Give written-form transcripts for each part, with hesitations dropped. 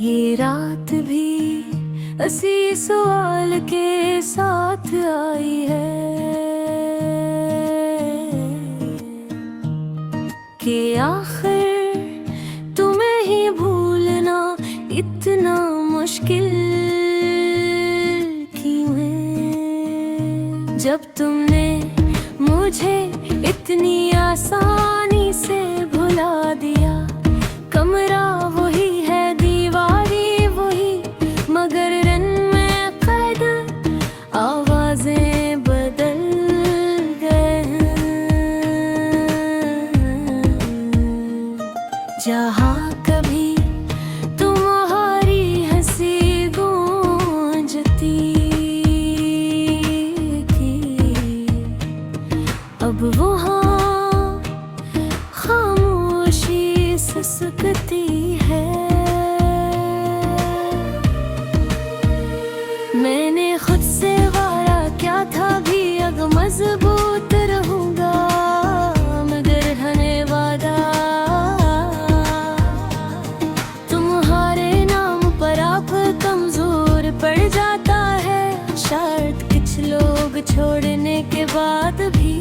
ये रात भी इसी सवाल के साथ आई है कि आखिर तुम्हें ही भूलना इतना मुश्किल क्यों है, जब तुमने मुझे इतनी आसानी से भुला दिया। कमरा वही है, दीवारी वही, मगर रन में कैद आवाजें बदल गए हैं। जहाँ कभी तुम्हारी हंसी गूंजती थी, अब वहाँ खामोशी सिसकती है। मैंने खुद से वारा क्या था भी, अब मजबूत रहूंगा, मगर हने वादा तुम्हारे नाम पर आप कमजोर पड़ जाता है। शायद कुछ लोग छोड़ने के बाद भी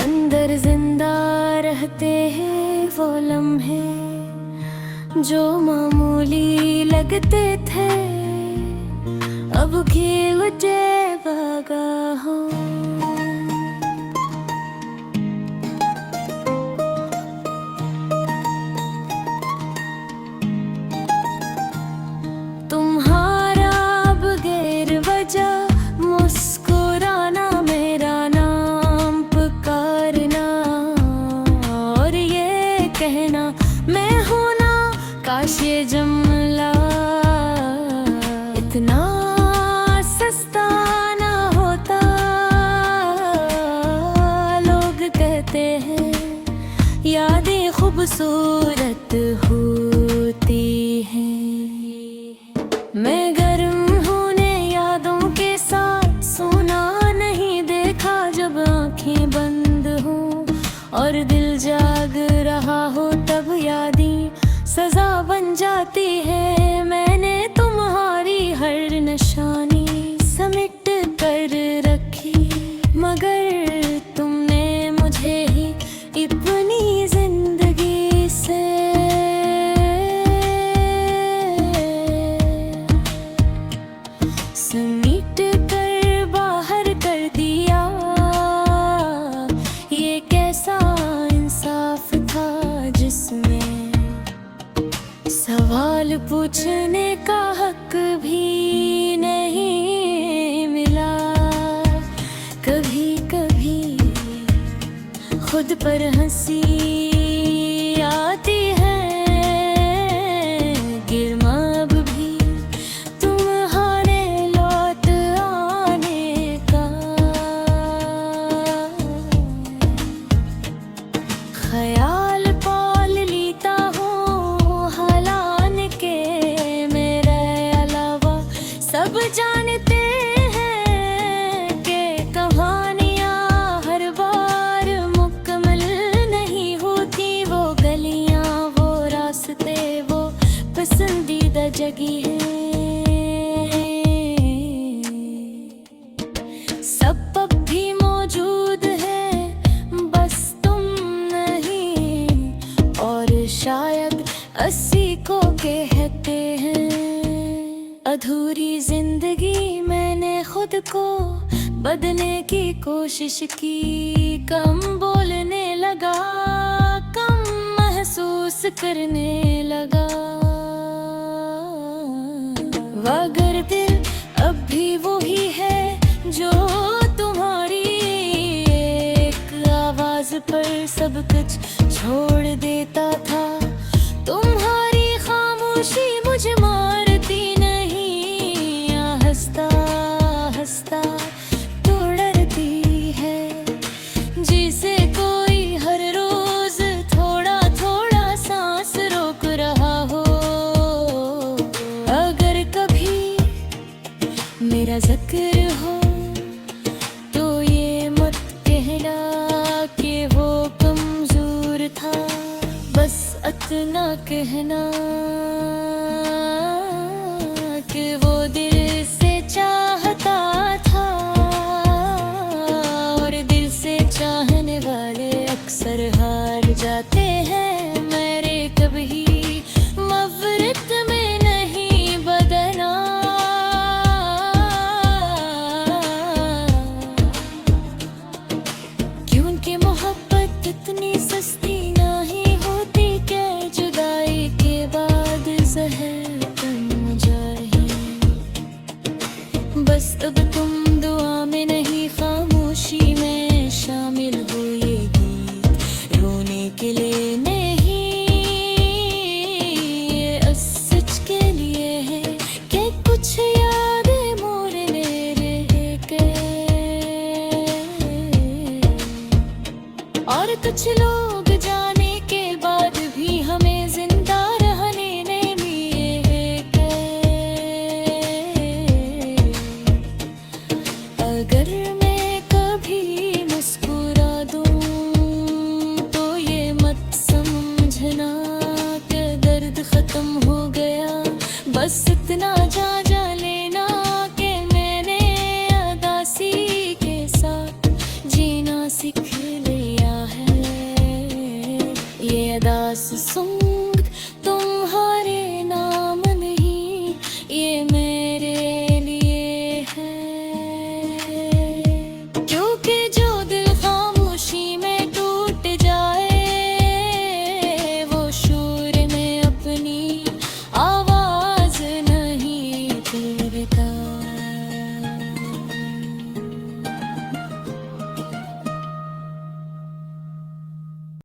अंदर जिंदा रहते हैं वो लम्हे जो मामूली लगते थे, अब की वजह भागा हो। तुम्हारा बगैर वजह मुस्कुराना, मेरा नाम पुकारना और ये कहना मैं हूं ना, काश ये जुमला इतना सस्ता ना होता। लोग कहते हैं यादें खूबसूरत होती हैं, मैं गर्म होने यादों के साथ सोना नहीं देखा। जब आंखें बंद हो और दिल जाग रहा हो, तब यादें सजा बन जाती है। मैंने तुम्हारी हर निशानी समेट कर रखी, मगर तुमने मुझे ही अपनी जिंदगी से समेट कर बाहर कर दिया। ये कैसा इंसाफ था जिसमें सवाल पूछने का हक भी नहीं मिला। कभी कभी खुद पर हंसी आती है, गिरमा अब भी तुम्हारे लौट आने का ख्याल पाल लेता हूँ। हालान के मेरे अलावा सब जानते हैं कि कहानियाँ हर बार मुकम्मल नहीं होती। वो गलियाँ, वो रास्ते, वो पसंदीदा जगह है, सब अब भी मौजूद है, बस तुम नहीं। और शायद अस्सी को कहते हैं अधूरी जिंदगी। मैंने खुद को बदलने की कोशिश की, कम बोलने लगा, कम महसूस करने लगा। मगर दिल अब भी वही है जो तुम्हारी एक आवाज पर सब कुछ छोड़ देता था। तुम्हारी खामोशी मुझे मारती नहीं, या हंसता हंसता तो डरती है, जिसे कोई हर रोज थोड़ा थोड़ा सांस रोक रहा हो। अगर कभी मेरा जिक्र हो तो ये मत कहना कि वो कमजोर था, बस इतना कहना अब तुम दुआ में नहीं खामोशी में शामिल हो, ये गीत रोने के लिए नहीं, ये सच के लिए है कि कुछ यादें मोरने रह गए और कुछ लोग